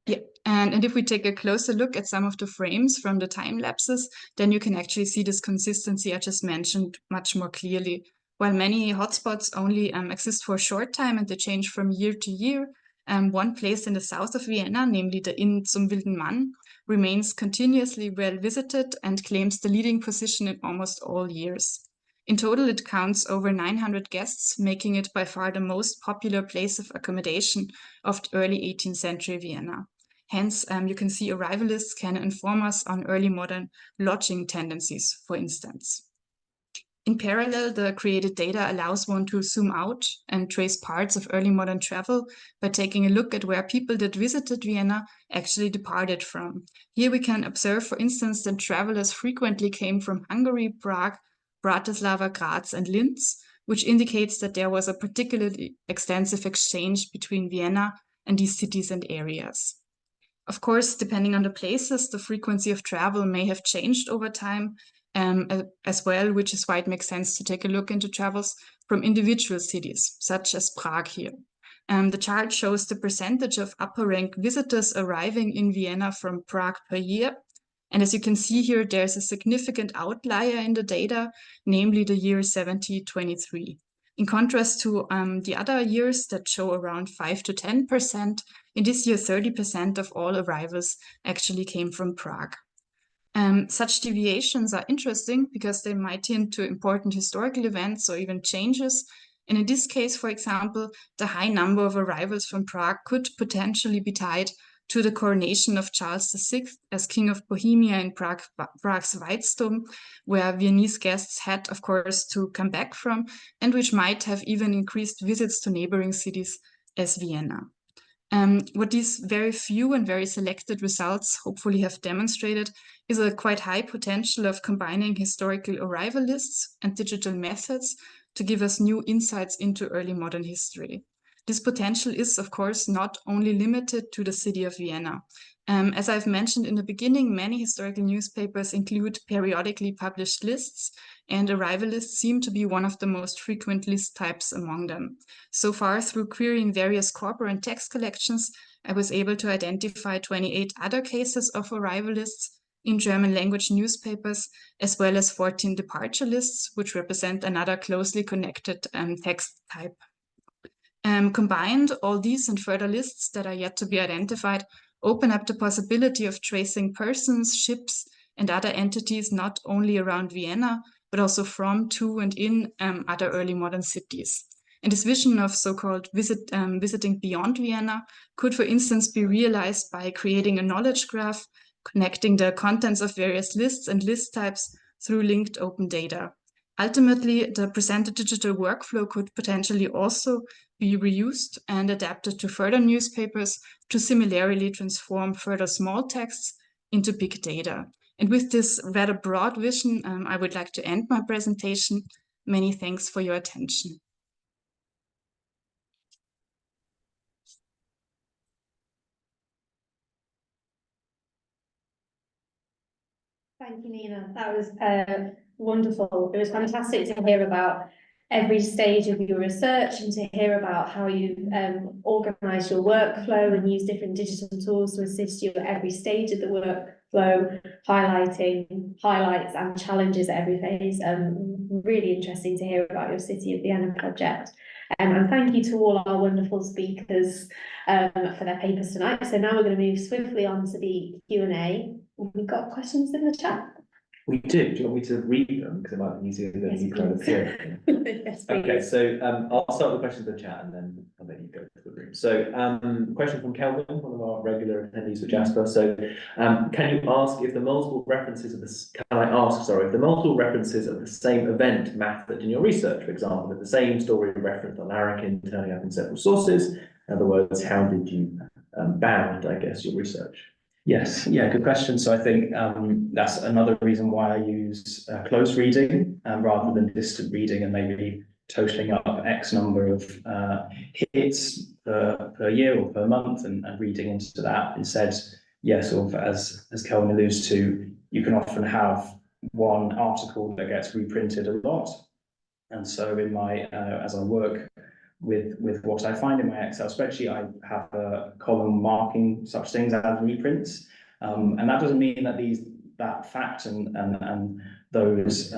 Yeah, and if we take a closer look at some of the frames from the time lapses, then you can actually see this consistency I just mentioned much more clearly. While many hotspots only exist for a short time and they change from year to year, one place in the south of Vienna, namely the Inn zum Wilden Mann, remains continuously well visited and claims the leading position in almost all years. In total, it counts over 900 guests, making it by far the most popular place of accommodation of early 18th century Vienna. Hence, you can see arrivalists can inform us on early modern lodging tendencies, for instance. In parallel, the created data allows one to zoom out and trace parts of early modern travel by taking a look at where people that visited Vienna actually departed from. Here we can observe, for instance, that travelers frequently came from Hungary, Prague, Bratislava, Graz, and Linz, which indicates that there was a particularly extensive exchange between Vienna and these cities and areas. Of course, depending on the places, the frequency of travel may have changed over time, as well, which is why it makes sense to take a look into travels from individual cities, such as Prague here. The chart shows the percentage of upper rank visitors arriving in Vienna from Prague per year. And as you can see here, there's a significant outlier in the data, namely the year 1723. In contrast to the other years that show around 5 to 10%, in this year 30% of all arrivals actually came from Prague. Such deviations are interesting because they might hint to important historical events or even changes. And in this case, for example, the high number of arrivals from Prague could potentially be tied to the coronation of Charles VI as King of Bohemia in Prague's Weitzdom, where Viennese guests had, of course, to come back from, and which might have even increased visits to neighboring cities as Vienna. What these very few and very selected results hopefully have demonstrated is a quite high potential of combining historical arrival lists and digital methods to give us new insights into early modern history. This potential is, of course, not only limited to the city of Vienna. As I've mentioned in the beginning, many historical newspapers include periodically published lists, and arrival lists seem to be one of the most frequent list types among them. So far, through querying various corpora and text collections, I was able to identify 28 other cases of arrival lists in German language newspapers, as well as 14 departure lists, which represent another closely connected text type. Combined, all these and further lists that are yet to be identified open up the possibility of tracing persons, ships, and other entities not only around Vienna, but also from, to, and in other early modern cities. And this vision of so-called visiting beyond Vienna could, for instance, be realized by creating a knowledge graph, connecting the contents of various lists and list types through linked open data. Ultimately, the presented digital workflow could potentially also be reused and adapted to further newspapers to similarly transform further small texts into big data. And with this rather broad vision, I would like to end my presentation. Many thanks for your attention. Thank you, Nina. That was wonderful. It was fantastic to hear about every stage of your research and to hear about how you organise your workflow and use different digital tools to assist you at every stage of the workflow, highlighting highlights and challenges at every phase. Really interesting to hear about your City of Vienna project. And thank you to all our wonderful speakers for their papers tonight. So now we're going to move swiftly on to the Q&A. We've got questions in the chat. We do. Do you want me to read them? Because it might be easier than you kind of hear. Yes, please. Okay, so I'll start with questions in the chat and then you go to the room. So question from Kelvin, one of our regular attendees for Jasper. So can you ask if the multiple references of this, if the multiple references of the same event mattered in your research? For example, if the same story referenced the larrikin turning up in several sources, in other words, how did you bound, I guess, your research? Yes, yeah, good question. So I think that's another reason why I use close reading rather than distant reading, and maybe totaling up X number of hits per year or per month and reading into that. Instead, yes, sort of as Kelvin alludes to, you can often have one article that gets reprinted a lot. And so in my as I work with what I find in my Excel spreadsheet, I have a column marking such things as reprints, and that doesn't mean that that fact and those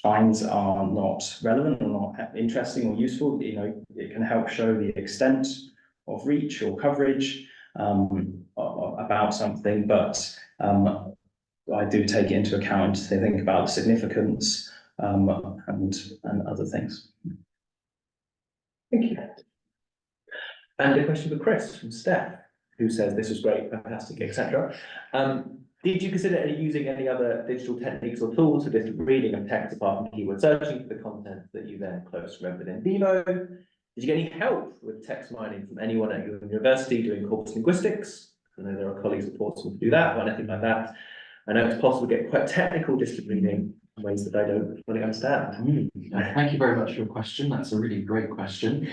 finds are not relevant or not interesting or useful. You know, it can help show the extent of reach or coverage about something, but I do take it into account to think about the significance and other things. Thank you. And a question for Kris from Steph. who says this was great, fantastic, etc. Did you consider using any other digital techniques or tools for distant reading of text apart from keyword searching for the content that you then close remembered in vivo? Did you get any help with text mining from anyone at your university doing corpus linguistics? I know there are colleagues at Portsmouth who do that or anything like that. I know it's possible to get quite technical distant reading in ways that I don't fully understand. Thank you very much for your question. That's a really great question.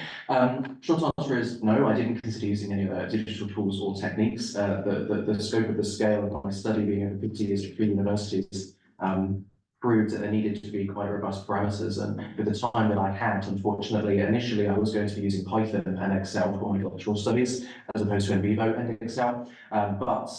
Short answer is no, I didn't consider using any other digital tools or techniques. The scope of the scale of my study being over 50 years at 3 universities proved that there needed to be quite robust parameters, and with the time that I had, unfortunately, initially I was going to be using Python and Excel for my doctoral studies, as opposed to in vivo and Excel, but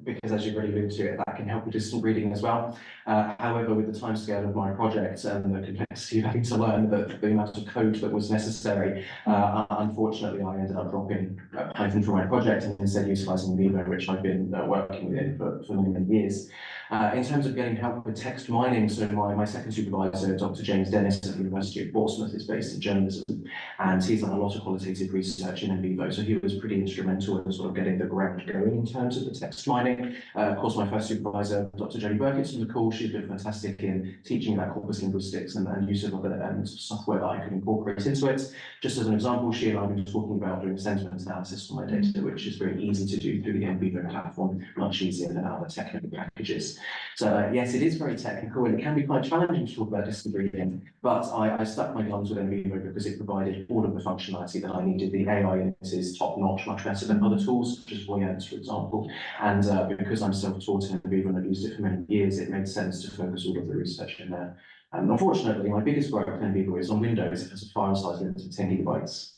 because as you've already alluded to it, that can help with distant reading as well. However, with the timescale of my project and the complexity of having to learn the amount of code that was necessary, unfortunately, I ended up dropping Python for my project and instead utilising Vivo, which I've been working with for many, many years. In terms of getting help with text mining, so my second supervisor, Dr. James Dennis at the University of Portsmouth, is based in journalism, and he's done a lot of qualitative research in vivo, so he was pretty instrumental in sort of getting the ground going in terms of the text mining. Of course, my first supervisor, Dr. Jodie Burkett's on the call. She's been fantastic in teaching about corpus linguistics and use of other elements of software that I could incorporate into it. Just as an example, she and I have been talking about doing sentiment analysis for my data, which is very easy to do through the NVivo platform, much easier than other technical packages. So yes, it is very technical and it can be quite challenging to talk about distant reading, but I stuck my guns with NVivo because it provided all of the functionality that I needed. The AI in it is top notch, much better than other tools, such as Voyance, for example. And because I'm self-taught in NVivo and I've used it for many years, it made sense to focus all of the research in there. And unfortunately, my biggest work with NVivo is on Windows. It has a file size limit of 10 gigabytes.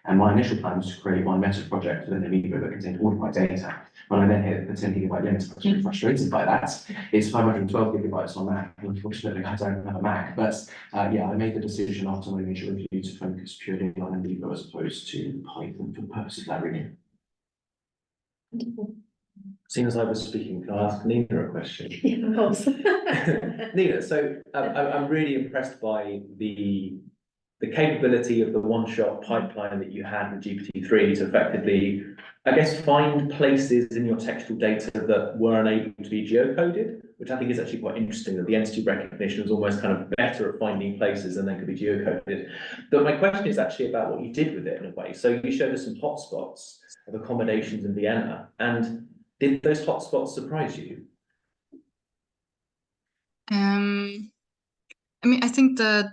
And my initial plan was to create my meta project within NVivo that contained all of my data. When I then hit the 10 gigabyte limit, I was really frustrated by that. It's 512 gigabytes on Mac. Unfortunately, I don't have a Mac. But yeah, I made the decision after my major review to focus purely on NVivo as opposed to Python for the purpose of that reading. Seeing as I was speaking, can I ask Nina a question? Yeah, of course. Nina, so I'm really impressed by the capability of the one-shot pipeline that you had with GPT-3 to effectively, I guess, find places in your textual data that weren't able to be geocoded, which I think is actually quite interesting, that the entity recognition was almost kind of better at finding places and then could be geocoded. But my question is actually about what you did with it in a way. So you showed us some hotspots of accommodations in Vienna, and did those hotspots surprise you? I mean, I think the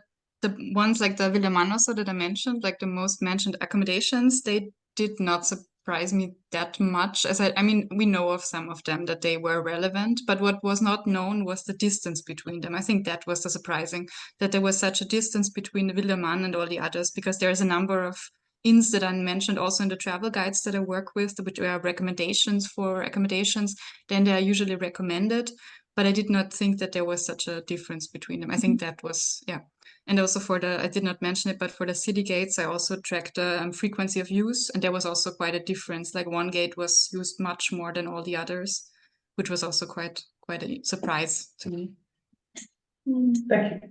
ones like the Villa Manoso that I mentioned, like the most mentioned accommodations, they did not surprise me that much. I mean, we know of some of them that they were relevant, but what was not known was the distance between them. I think that was the surprising, that there was such a distance between the Villa Man and all the others, because there's a number of inns that I mentioned also in the travel guides that I work with, which are recommendations for accommodations. Then they are usually recommended. But I did not think that there was such a difference between them. I think that was, yeah. And also for I did not mention it, but for the city gates, I also tracked the frequency of use. And there was also quite a difference. Like one gate was used much more than all the others, which was also quite a surprise to me. Thank you.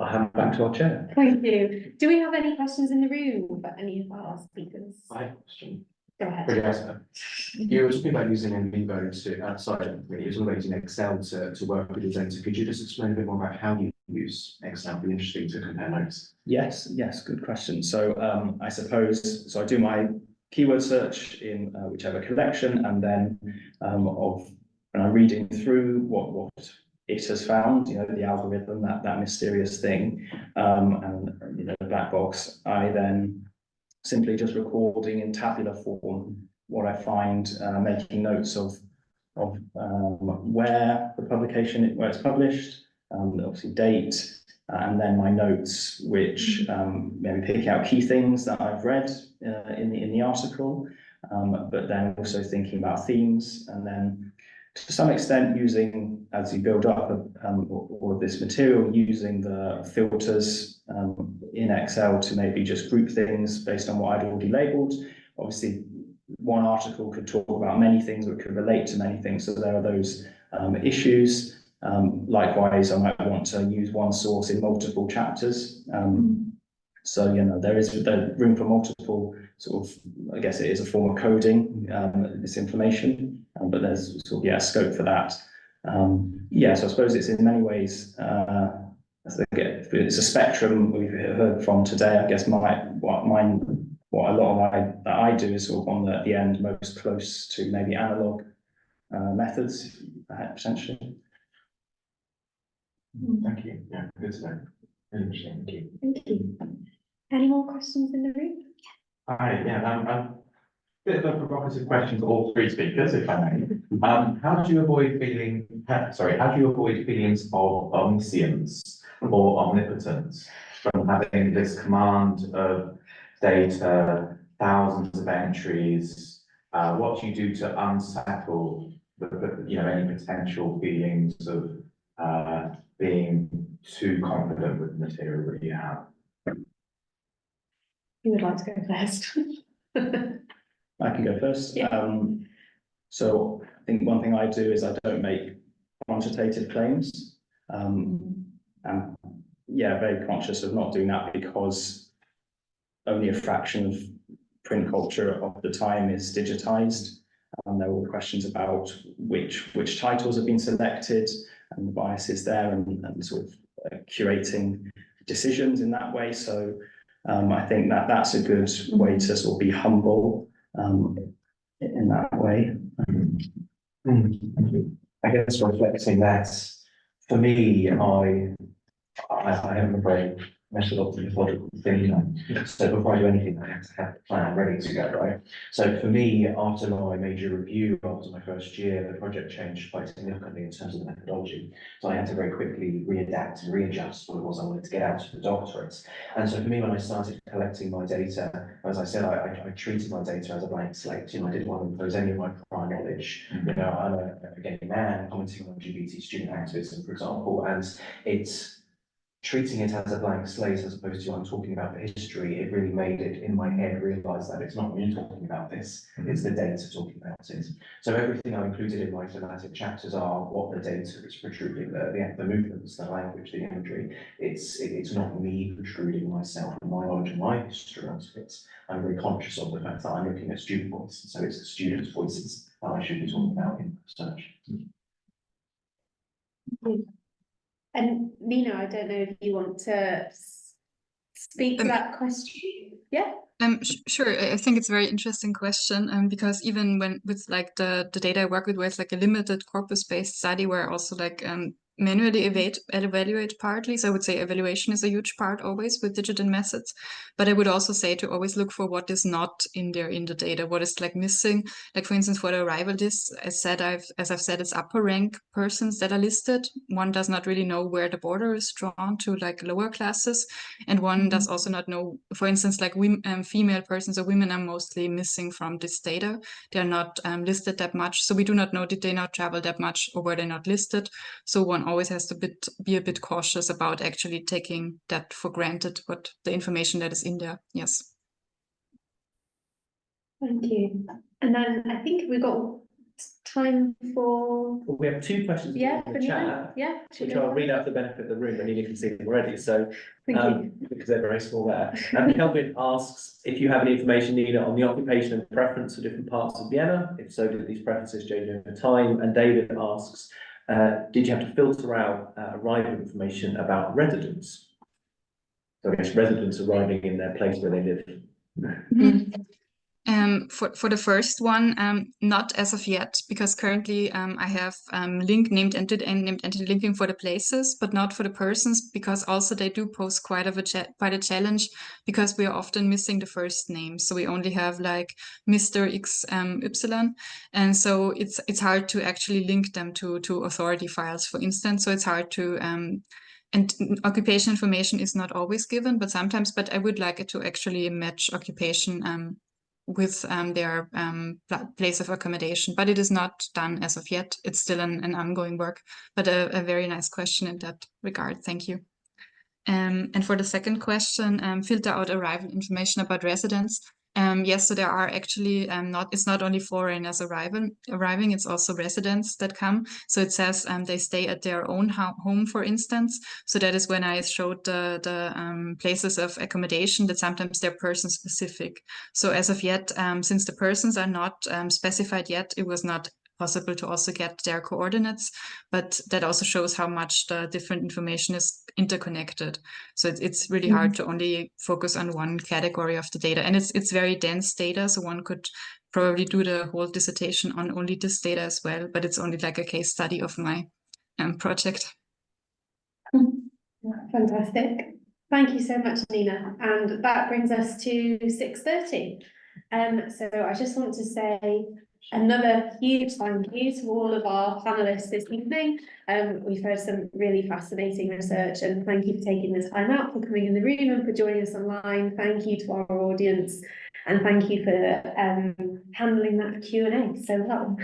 I'll hand back to our chair. Thank you. Do we have any questions in the room for any of our speakers? I have a question. Go ahead. You were talking about using NVivo to outside, really, you were talking about using Excel to work with your data. Could you just explain a bit more about how you use Excel? It'd be interesting to compare notes. Yes, good question. So I suppose, so I do my keyword search in whichever collection, and then when I'm reading through what it has found, you know, the algorithm, that mysterious thing, and you know, the black box, I then simply just recording in tabular form what I find, making notes of where it's published, obviously date, and then my notes, which maybe picking out key things that I've read in the article, but then also thinking about themes, and then to some extent using, as you build up all of this material, using the filters in Excel to maybe just group things based on what I'd already labeled. Obviously, one article could talk about many things, or it could relate to many things, so there are those issues. Likewise, I might want to use one source in multiple chapters. So, you know, there is room for multiple sort of, I guess it is a form of coding, this information, but there's sort of, yeah, scope for that. Yeah, so I suppose it's in many ways, it's a spectrum we've heard from today. I guess what a lot of that I do is sort of on the end, most close to maybe analog methods, essentially. Thank you. Yeah, good to know. Really interesting. Thank you. Thank you. Any more questions in the room? Hi, yeah, bit of a provocative question to all three speakers, if I may. How do you avoid feelings of omniscience or omnipotence from having this command of data, thousands of entries? What do you do to unsettle any potential feelings of being too confident with the material that you have? Who would like to go first? I can go first. Yeah. So I think one thing I do is I don't make quantitative claims. And yeah, very conscious of not doing that because only a fraction of print culture of the time is digitized. There were questions about which titles have been selected and the biases there and sort of curating decisions in that way. So I think that's a good way to sort of be humble in that way. I guess reflecting that, for me, I am a very methodological thinker. So before I do anything, I have to have the plan ready to go, right? So for me, after my major review, after my first year, the project changed quite significantly in terms of the methodology. So I had to very quickly readapt and readjust what it was I wanted to get out of the doctorate. And so for me, when I started collecting my data, as I said, I treated my data as a blank slate. You know, I didn't want to impose any of my prior knowledge. You know, I'm a gay man commenting on LGBT student activism, for example, and it's treating it as a blank slate as opposed to I'm talking about the history. It really made it in my head realize that it's not me talking about this, it's the data talking about it. So everything I've included in my thematic chapters are what the data is protruding, the movements, the language, the imagery. It's not me protruding myself and my knowledge and my history onto it. I'm very conscious of the fact that I'm looking at student voices, so it's the students' voices that I should be talking about in research. And Nina, I don't know if you want to speak to that question. Yeah. Sure. I think it's a very interesting question, because even when with like the data I work with, where it's like a limited corpus-based study, where I also like manually evaluate partly. So I would say evaluation is a huge part always with digital methods, but I would also say to always look for what is not in there in the data, what is like missing. Like for instance, for the arrival list, as I've said, it's upper rank persons that are listed. One does not really know where the border is drawn to like lower classes, and one does also not know, for instance, like female persons or women are mostly missing from this data. They are not listed that much, so we do not know, did they not travel that much or were they not listed? So one always has to be a bit cautious about actually taking that for granted, what the information that is in there. Yes. Thank you. And then I think we've got time for. Well, we have two questions in the chat, which I'll read out for the benefit of the room, and you can see them already. So, because they're very small there. And Kelvin asks if you have any information needed on the occupation and preference of different parts of Vienna. If so, did these preferences change over time? And David asks, did you have to filter out arrival information about residents? So I guess residents arriving in their place where they live. For the first one, not as of yet, because currently I have named entity linking for the places, but not for the persons, because also they do pose quite a challenge, because we are often missing the first name. So we only have like Mr. X Y, and so it's hard to actually link them to authority files, for instance. So it's hard to and occupation information is not always given, but sometimes. But I would like it to actually match occupation with their place of accommodation, but it is not done as of yet. It's still an ongoing work, but a very nice question in that regard. Thank you. And for the second question, filter out arrival information about residents. Yes, so there are actually it's not only foreigners arriving, it's also residents that come. So it says they stay at their own home, for instance. So that is when I showed the places of accommodation, that sometimes they're person specific. So as of yet, since the persons are not specified yet, it was not possible to also get their coordinates, but that also shows how much the different information is interconnected. So it's really hard to only focus on one category of the data, and it's very dense data, so one could probably do the whole dissertation on only this data as well, but it's only like a case study of my project. Fantastic. Thank you so much, Nina. And that brings us to 6:30. So I just want to say another huge thank you to all of our panelists this evening. We've heard some really fascinating research, and thank you for taking the time out, for coming in the room and for joining us online. Thank you to our audience, and thank you for handling that Q&A so well.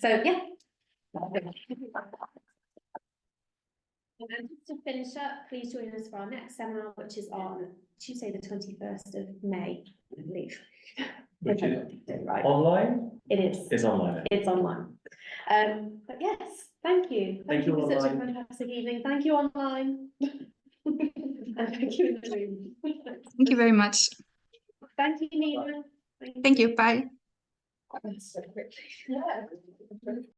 So yeah. And just to finish up, please join us for our next seminar, which is on Tuesday, the 21st of May, I believe. Which is right. Online? It is. It's online. It's online. But yes, thank you. Thank you for such a fantastic evening. Thank you online. And thank you in the room. Thank you very much. Thank you, Nina. Thank you. Bye. So quickly. Yeah.